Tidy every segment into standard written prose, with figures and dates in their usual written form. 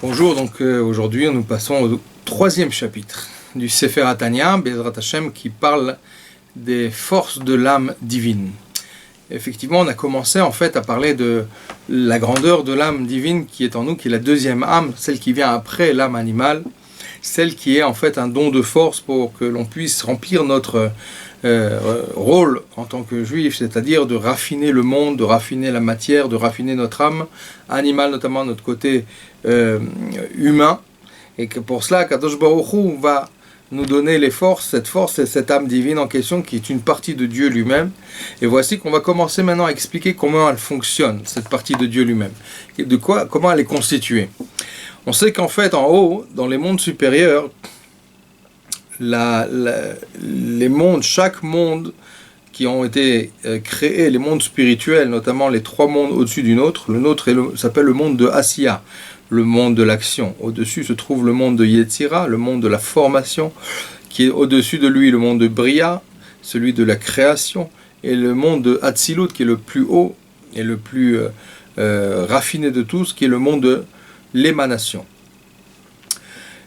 Bonjour, donc aujourd'hui nous passons au troisième chapitre du Sefer Hatanya, Bezrat Hashem, qui parle des forces de l'âme divine. Effectivement, on a commencé en fait à parler de la grandeur de l'âme divine qui est en nous, qui est la deuxième âme, celle qui vient après l'âme animale, celle qui est en fait un don de force pour que l'on puisse remplir notre rôle en tant que juif, c'est-à-dire de raffiner le monde, de raffiner la matière, de raffiner notre âme animale, notamment notre côté humain, et que pour cela, Kadosh Baruch Hu va nous donner les forces, c'est cette âme divine en question qui est une partie de Dieu lui-même. Et voici qu'on va commencer maintenant à expliquer comment elle fonctionne, cette partie de Dieu lui-même. Comment elle est constituée. On sait qu'en fait, en haut, dans les mondes supérieurs, les mondes, chaque monde qui ont été créés, les mondes spirituels, notamment les trois mondes au-dessus du nôtre, le nôtre s'appelle le monde de Asiya, le monde de l'action. Au-dessus se trouve le monde de Yetzira, le monde de la formation, qui est au-dessus de lui le monde de Bria, celui de la création, et le monde de Hatzilut, qui est le plus haut et le plus raffiné de tous, qui est le monde de l'émanation.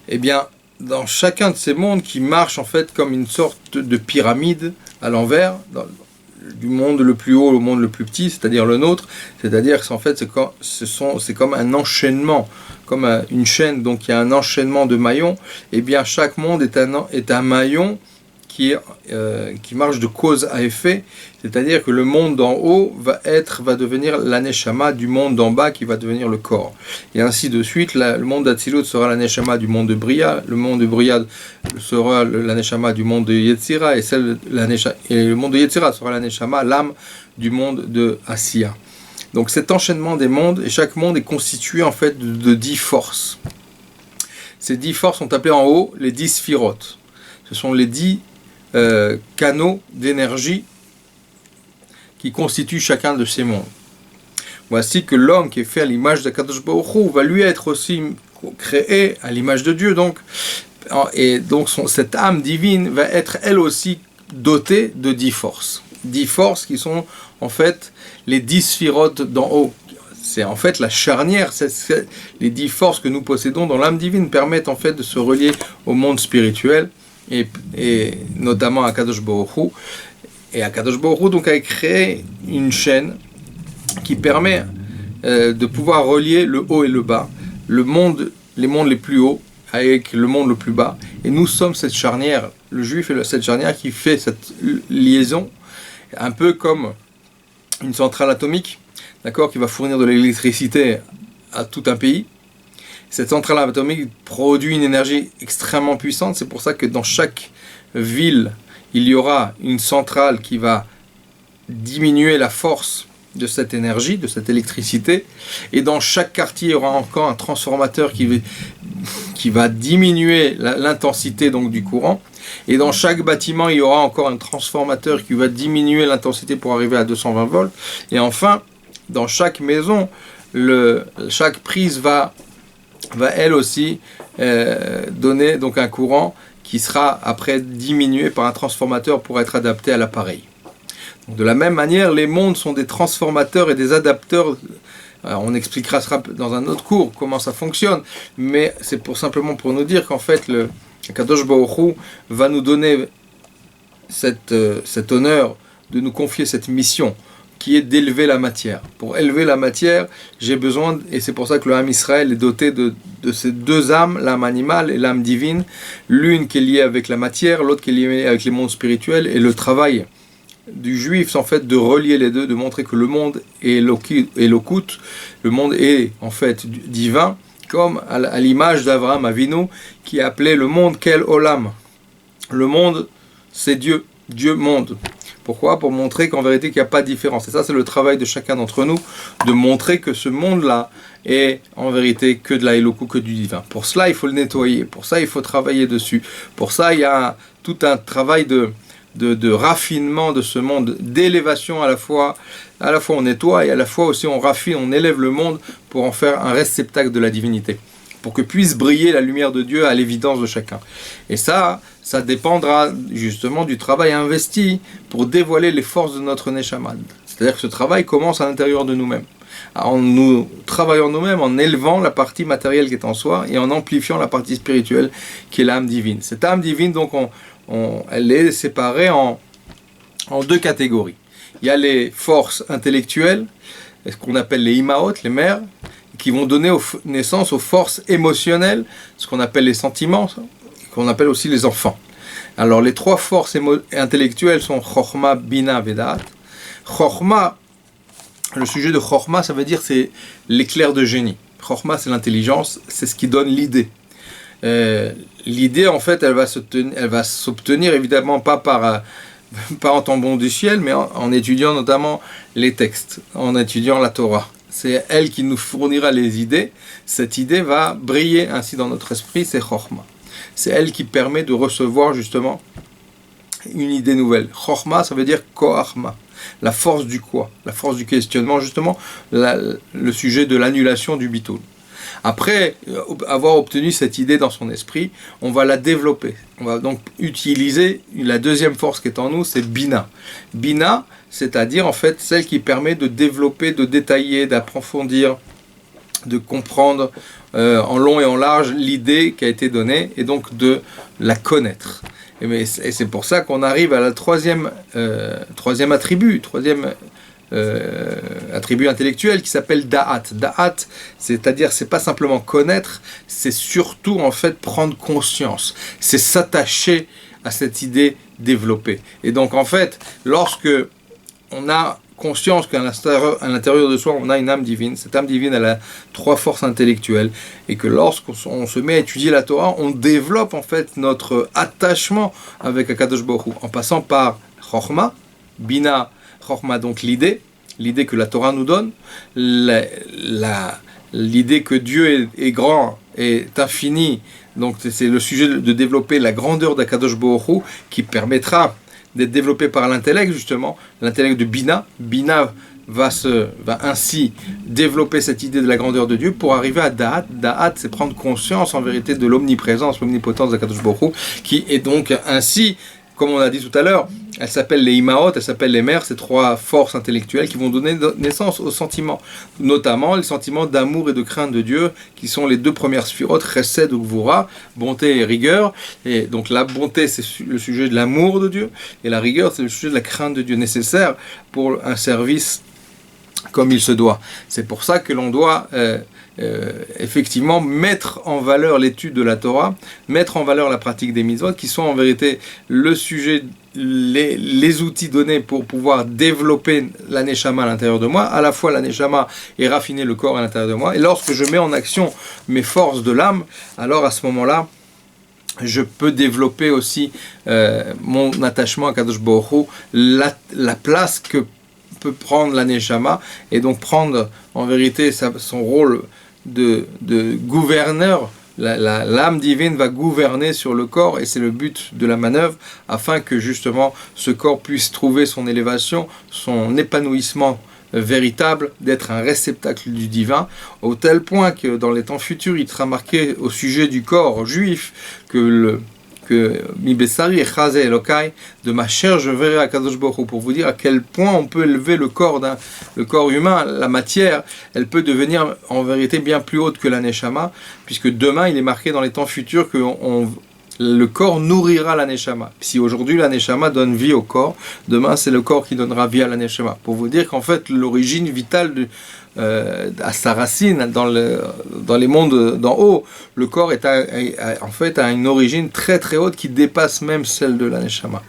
Eh bien, dans chacun de ces mondes qui marchent en fait comme une sorte de pyramide à l'envers, du monde le plus haut au monde le plus petit, c'est-à-dire le nôtre, c'est-à-dire qu'en fait c'est comme un enchaînement, comme une chaîne, donc il y a un enchaînement de maillons, et bien chaque monde est un maillon qui marche de cause à effet, c'est-à-dire que le monde d'en haut va devenir l'aneshama du monde d'en bas qui va devenir le corps. Et ainsi de suite, le monde d'Atzilut sera l'aneshama du monde de Bria, le monde de Bria sera l'aneshama du monde de Yetzira, et le monde de Yetzira sera l'aneshama, l'âme du monde de Asiya. Donc cet enchaînement des mondes, et chaque monde est constitué en fait de 10 forces. Ces 10 forces sont appelées en haut les 10 sphirotes. Ce sont les 10 canaux d'énergie qui constituent chacun de ces mondes. Voici que l'homme qui est fait à l'image de Kadosh Baruch Hu va lui être aussi créé à l'image de Dieu, et donc cette âme divine va être elle aussi dotée de 10 forces. 10 forces qui sont en fait les 10 sphirotes d'en haut. C'est en fait la charnière, les 10 forces que nous possédons dans l'âme divine permettent en fait de se relier au monde spirituel, et notamment à Kadosh Baruch Hu. Et Kadosh Baruch Hu donc a créé une chaîne qui permet de pouvoir relier le haut et le bas, les mondes les plus hauts avec le monde le plus bas. Et nous sommes cette charnière, le juif est cette charnière qui fait cette liaison, un peu comme une centrale atomique, d'accord, qui va fournir de l'électricité à tout un pays. Cette centrale atomique produit une énergie extrêmement puissante. C'est pour ça que dans chaque ville, il y aura une centrale qui va diminuer la force de cette énergie, de cette électricité. Et dans chaque quartier, il y aura encore un transformateur qui va diminuer l'intensité donc, du courant. Et dans chaque bâtiment, il y aura encore un transformateur qui va diminuer l'intensité pour arriver à 220 volts. Et enfin, dans chaque maison, chaque prise va elle aussi donner donc un courant qui sera après diminué par un transformateur pour être adapté à l'appareil. Donc de la même manière, les mondes sont des transformateurs et des adapteurs. Alors on expliquera dans un autre cours comment ça fonctionne, mais c'est simplement pour nous dire qu'en fait le Kadosh Baruch Hu va nous donner cet honneur de nous confier cette mission qui est d'élever la matière. Pour élever la matière, j'ai besoin, et c'est pour ça que le Ham Israël est doté de ces deux âmes, l'âme animale et l'âme divine, l'une qui est liée avec la matière, l'autre qui est liée avec les mondes spirituels, et le travail du juif, c'est en fait de relier les deux, de montrer que le monde est lokut, le monde est en fait divin, comme à l'image d'Avraham Avinu, qui appelait le monde Kel Olam. Le monde, c'est Dieu, Dieu monde. Pourquoi ? Pour montrer qu'en vérité, qu'il n'y a pas de différence. Et ça, c'est le travail de chacun d'entre nous, de montrer que ce monde-là est en vérité que de la Eloku, que du divin. Pour cela, il faut le nettoyer. Pour ça, il faut travailler dessus. Pour ça, il y a tout un travail de raffinement de ce monde, d'élévation à la fois on nettoie et à la fois aussi on raffine, on élève le monde pour en faire un réceptacle de la divinité, pour que puisse briller la lumière de Dieu à l'évidence de chacun. Et ça dépendra justement du travail investi pour dévoiler les forces de notre Neshama. C'est-à-dire que ce travail commence à l'intérieur de nous-mêmes. en nous travaillant nous-mêmes, en élevant la partie matérielle qui est en soi et en amplifiant la partie spirituelle qui est l'âme divine. Cette âme divine, donc, elle est séparée en deux catégories. Il y a les forces intellectuelles, ce qu'on appelle les imaot, les mères, qui vont donner naissance aux forces émotionnelles, ce qu'on appelle les sentiments, qu'on appelle aussi les enfants. Alors les trois forces intellectuelles sont Chokhmah, Bina, Vedat. Chokhmah, le sujet de Chokhmah, ça veut dire c'est l'éclair de génie. Chokhmah, c'est l'intelligence, c'est ce qui donne l'idée. L'idée, en fait, elle va s'obtenir évidemment pas en tombant du ciel, mais en étudiant notamment les textes, en étudiant la Torah. C'est elle qui nous fournira les idées. Cette idée va briller ainsi dans notre esprit, c'est Chokhmah. C'est elle qui permet de recevoir justement une idée nouvelle. Chokhmah, ça veut dire Koachma, la force du quoi, la force du questionnement, justement, le sujet de l'annulation du bitul. Après avoir obtenu cette idée dans son esprit, on va la développer. On va donc utiliser la deuxième force qui est en nous, c'est Bina. Bina, c'est-à-dire en fait celle qui permet de développer, de détailler, d'approfondir, de comprendre en long et en large l'idée qui a été donnée et donc de la connaître. Et c'est pour ça qu'on arrive à la troisième attribut intellectuel qui s'appelle Da'at. Da'at, c'est-à-dire c'est pas simplement connaître, c'est surtout en fait prendre conscience, c'est s'attacher à cette idée développée. Et donc en fait, lorsque on a conscience qu'à l'intérieur de soi, on a une âme divine. Cette âme divine, elle a trois forces intellectuelles. Et que lorsqu'on se met à étudier la Torah, on développe en fait notre attachement avec Akadosh Baruch Hu, en passant par Chokhmah, Bina, Chokhmah, donc l'idée que la Torah nous donne, l'idée que Dieu est grand, est infini. Donc c'est le sujet de développer la grandeur d'Akadosh Baruch Hu qui permettra d'être développé par l'intellect, justement, l'intellect de Bina. Bina va ainsi développer cette idée de la grandeur de Dieu pour arriver à Da'at. Da'at, c'est prendre conscience en vérité de l'omniprésence, l'omnipotence d'Akadosh Baruch Hu, qui est donc ainsi, comme on a dit tout à l'heure, elles s'appellent les Imaot, elles s'appellent les mères, ces trois forces intellectuelles qui vont donner naissance aux sentiments, notamment les sentiments d'amour et de crainte de Dieu, qui sont les deux premières sphirotes, Chesed ou Gvura, bonté et rigueur. Et donc la bonté, c'est le sujet de l'amour de Dieu, et la rigueur, c'est le sujet de la crainte de Dieu, nécessaire pour un service comme il se doit. C'est pour ça que l'on doit effectivement mettre en valeur l'étude de la Torah, mettre en valeur la pratique des mitzvot, qui sont en vérité le sujet, les outils donnés pour pouvoir développer la neshama à l'intérieur de moi. À la fois la neshama et raffiner le corps à l'intérieur de moi. Et lorsque je mets en action mes forces de l'âme, alors à ce moment-là, je peux développer aussi mon attachement à Kadosh Baruch Hu, la place que peut prendre la neshama, et donc prendre en vérité son rôle de gouverneur. L'âme divine va gouverner sur le corps, et c'est le but de la manœuvre, afin que justement ce corps puisse trouver son élévation, son épanouissement véritable, d'être un réceptacle du divin, au tel point que dans les temps futurs, il sera marqué au sujet du corps juif que Mi Bessari Echazeh Elokai, de ma chair je verrai Akadosh Baruch Hu, pour vous dire à quel point on peut élever le corps humain, la matière, elle peut devenir en vérité bien plus haute que la Neshama, puisque demain il est marqué dans les temps futurs que le corps nourrira la Neshama. Si aujourd'hui la Neshama donne vie au corps, demain c'est le corps qui donnera vie à la Neshama. Pour vous dire qu'en fait l'origine vitale à sa racine dans les mondes d'en haut, le corps en fait a une origine très très haute qui dépasse même celle de la Neshama.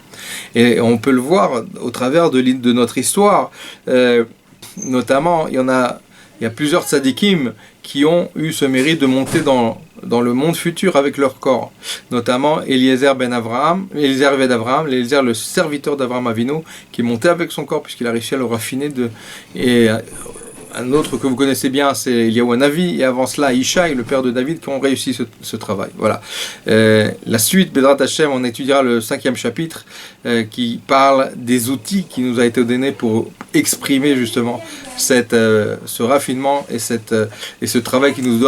Et on peut le voir au travers de notre histoire. Notamment, il y a plusieurs tzadikim qui ont eu ce mérite de monter dans le monde futur avec leur corps. Notamment Eliezer ben Avraham, Eliezer le serviteur d'Avraham Avinu, qui montait avec son corps puisqu'il a réussi à le raffiner. Et un autre que vous connaissez bien, c'est Eliyahu Hanavi, et avant cela Ishaï, le père de David, qui ont réussi ce travail. Voilà. La suite, Bezrat Hashem, on étudiera le 5e chapitre qui parle des outils qui nous a été donnés pour exprimer justement ce raffinement et ce travail qui nous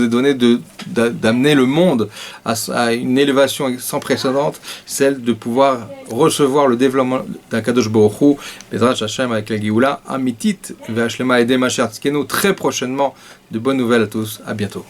est donné d'amener le monde à une élévation sans précédent, celle de pouvoir recevoir le développement d'un Kadosh Baruch Hu, Bezrat Hashem avec la Géoula, Amitit, Ve'ashlema Edem Asher Tzkenu, très prochainement. De bonnes nouvelles à tous, à bientôt.